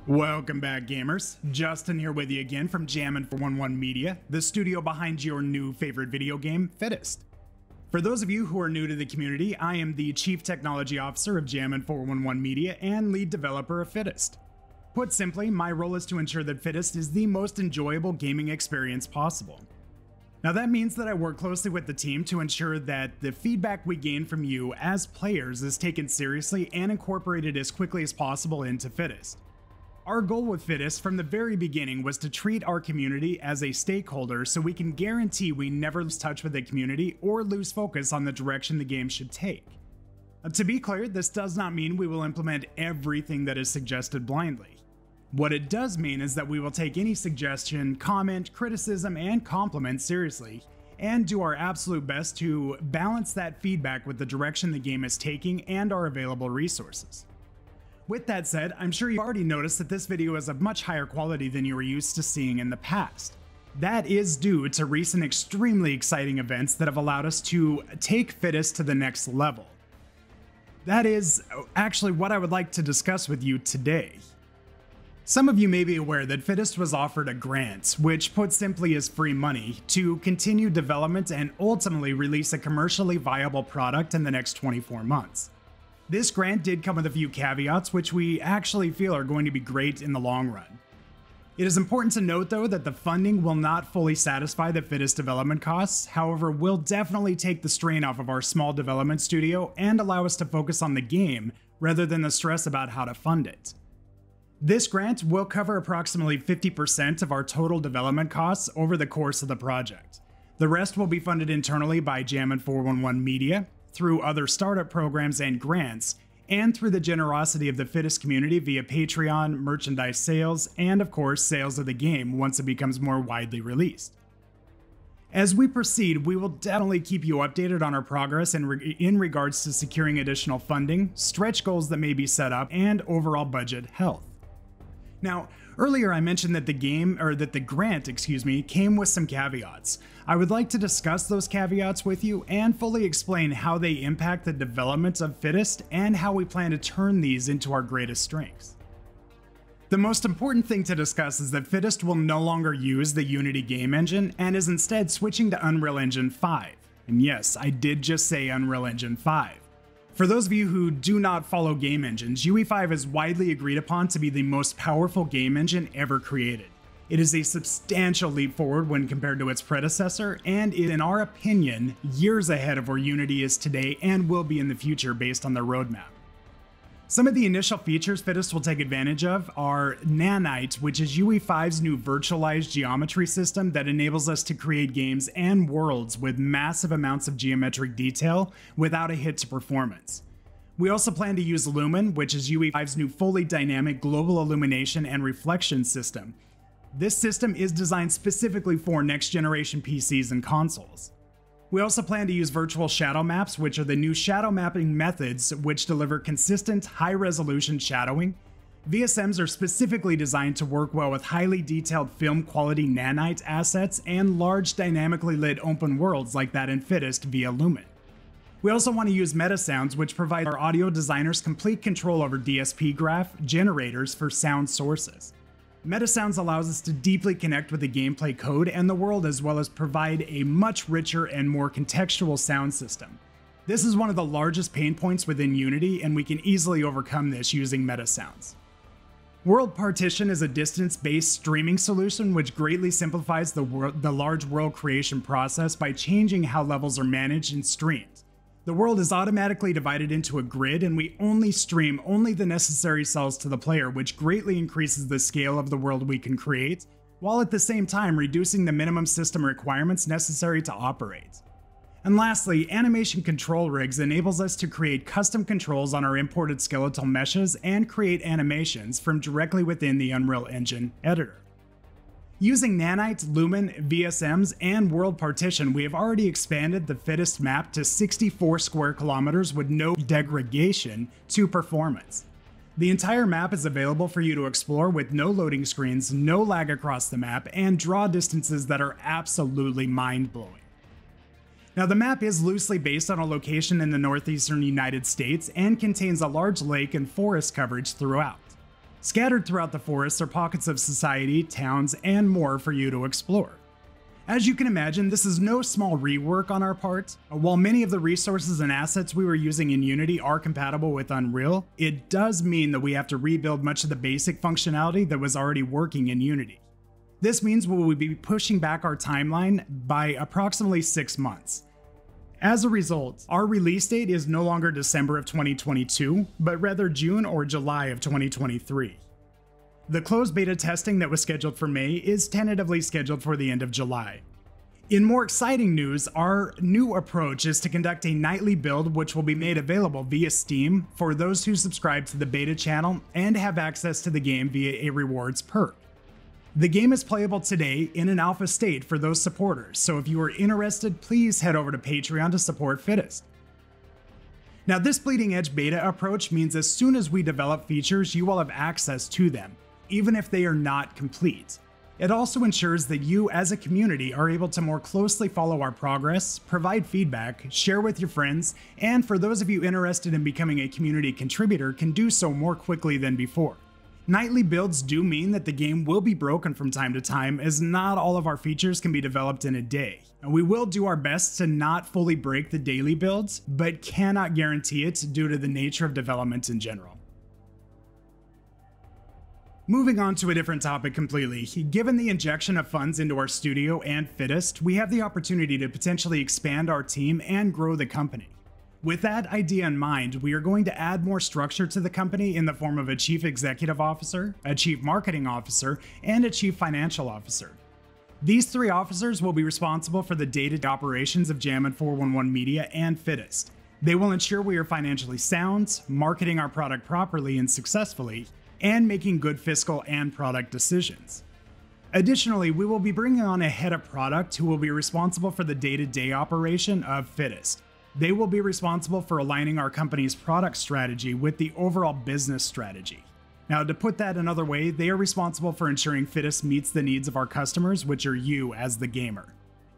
Welcome back, gamers. Justin here with you again from Jammin411 Media, the studio behind your new favorite video game, Fittest. For those of you who are new to the community, I am the Chief Technology Officer of Jammin411 Media and lead developer of Fittest. Put simply, my role is to ensure that Fittest is the most enjoyable gaming experience possible. Now that means that I work closely with the team to ensure that the feedback we gain from you as players is taken seriously and incorporated as quickly as possible into Fittest. Our goal with Fittest from the very beginning was to treat our community as a stakeholder so we can guarantee we never lose touch with the community or lose focus on the direction the game should take. To be clear, this does not mean we will implement everything that is suggested blindly. What it does mean is that we will take any suggestion, comment, criticism, and compliment seriously, and do our absolute best to balance that feedback with the direction the game is taking and our available resources. With that said, I'm sure you've already noticed that this video is of much higher quality than you were used to seeing in the past. That is due to recent extremely exciting events that have allowed us to take Fittest to the next level. That is actually what I would like to discuss with you today. Some of you may be aware that Fittest was offered a grant, which put simply is free money, to continue development and ultimately release a commercially viable product in the next 24 months. This grant did come with a few caveats which we actually feel are going to be great in the long run. It is important to note though that the funding will not fully satisfy the Fittest development costs, however will definitely take the strain off of our small development studio and allow us to focus on the game rather than the stress about how to fund it. This grant will cover approximately 50% of our total development costs over the course of the project. The rest will be funded internally by Jammin411 Media, through other startup programs and grants, and through the generosity of the Fittest community via Patreon, merchandise sales, and of course sales of the game once it becomes more widely released. As we proceed, we will definitely keep you updated on our progress in regards to securing additional funding, stretch goals that may be set up, and overall budget health. Now, earlier I mentioned that the grant came with some caveats. I would like to discuss those caveats with you and fully explain how they impact the development of Fittest and how we plan to turn these into our greatest strengths. The most important thing to discuss is that Fittest will no longer use the Unity game engine and is instead switching to Unreal Engine 5. And yes, I did just say Unreal Engine 5. For those of you who do not follow game engines, UE5 is widely agreed upon to be the most powerful game engine ever created. It is a substantial leap forward when compared to its predecessor, and is, in our opinion, years ahead of where Unity is today and will be in the future based on their roadmap. Some of the initial features Fittest will take advantage of are Nanite, which is UE5's new virtualized geometry system that enables us to create games and worlds with massive amounts of geometric detail without a hit to performance. We also plan to use Lumen, which is UE5's new fully dynamic global illumination and reflection system. This system is designed specifically for next-generation PCs and consoles. We also plan to use virtual shadow maps, which are the new shadow mapping methods which deliver consistent, high-resolution shadowing. VSMs are specifically designed to work well with highly detailed film-quality nanite assets and large dynamically lit open worlds like that in Fittest via Lumen. We also want to use metasounds, which provide our audio designers complete control over DSP graph generators for sound sources. Metasounds allows us to deeply connect with the gameplay code and the world, as well as provide a much richer and more contextual sound system. This is one of the largest pain points within Unity, and we can easily overcome this using metasounds. World Partition is a distance-based streaming solution which greatly simplifies the large world creation process by changing how levels are managed and streamed. The world is automatically divided into a grid, and we only stream the necessary cells to the player, which greatly increases the scale of the world we can create, while at the same time reducing the minimum system requirements necessary to operate. And lastly, animation control rigs enables us to create custom controls on our imported skeletal meshes and create animations from directly within the Unreal Engine editor. Using Nanite, Lumen, VSMs, and World Partition, we have already expanded the Fittest map to 64 square kilometers with no degradation to performance. The entire map is available for you to explore with no loading screens, no lag across the map, and draw distances that are absolutely mind-blowing. Now, the map is loosely based on a location in the northeastern United States and contains a large lake and forest coverage throughout. Scattered throughout the forests are pockets of society, towns, and more for you to explore. As you can imagine, this is no small rework on our part. While many of the resources and assets we were using in Unity are compatible with Unreal, it does mean that we have to rebuild much of the basic functionality that was already working in Unity. This means we will be pushing back our timeline by approximately 6 months. As a result, our release date is no longer December of 2022, but rather June or July of 2023. The closed beta testing that was scheduled for May is tentatively scheduled for the end of July. In more exciting news, our new approach is to conduct a nightly build which will be made available via Steam for those who subscribe to the beta channel and have access to the game via a rewards perk. The game is playable today in an alpha state for those supporters, so if you are interested, please head over to Patreon to support Fittest. Now, this bleeding edge beta approach means as soon as we develop features, you will have access to them, even if they are not complete. It also ensures that you as a community are able to more closely follow our progress, provide feedback, share with your friends, and for those of you interested in becoming a community contributor can do so more quickly than before. Nightly builds do mean that the game will be broken from time to time, as not all of our features can be developed in a day. And we will do our best to not fully break the daily builds, but cannot guarantee it due to the nature of development in general. Moving on to a different topic completely, given the injection of funds into our studio and Fittest, we have the opportunity to potentially expand our team and grow the company. With that idea in mind, we are going to add more structure to the company in the form of a Chief Executive Officer, a Chief Marketing Officer, and a Chief Financial Officer. These 3 officers will be responsible for the day-to-day operations of Jammin 411 Media and Fittest. They will ensure we are financially sound, marketing our product properly and successfully, and making good fiscal and product decisions. Additionally, we will be bringing on a head of product who will be responsible for the day-to-day operation of Fittest. They will be responsible for aligning our company's product strategy with the overall business strategy. Now, to put that another way, they are responsible for ensuring Fittest meets the needs of our customers, which are you as the gamer.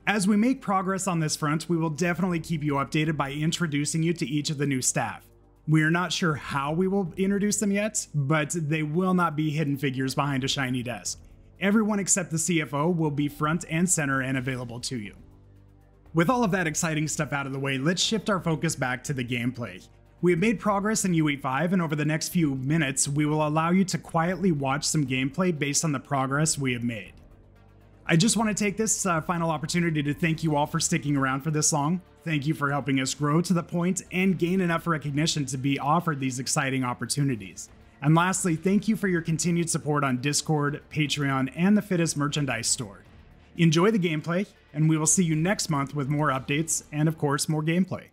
As we make progress on this front, we will definitely keep you updated by introducing you to each of the new staff. We are not sure how we will introduce them yet, but they will not be hidden figures behind a shiny desk. Everyone except the CFO will be front and center and available to you. With all of that exciting stuff out of the way, let's shift our focus back to the gameplay. We have made progress in UE5, and over the next few minutes, we will allow you to quietly watch some gameplay based on the progress we have made. I just want to take this final opportunity to thank you all for sticking around for this long. Thank you for helping us grow to the point and gain enough recognition to be offered these exciting opportunities. And lastly, thank you for your continued support on Discord, Patreon, and the Fittest merchandise store. Enjoy the gameplay, and we will see you next month with more updates and, of course, more gameplay.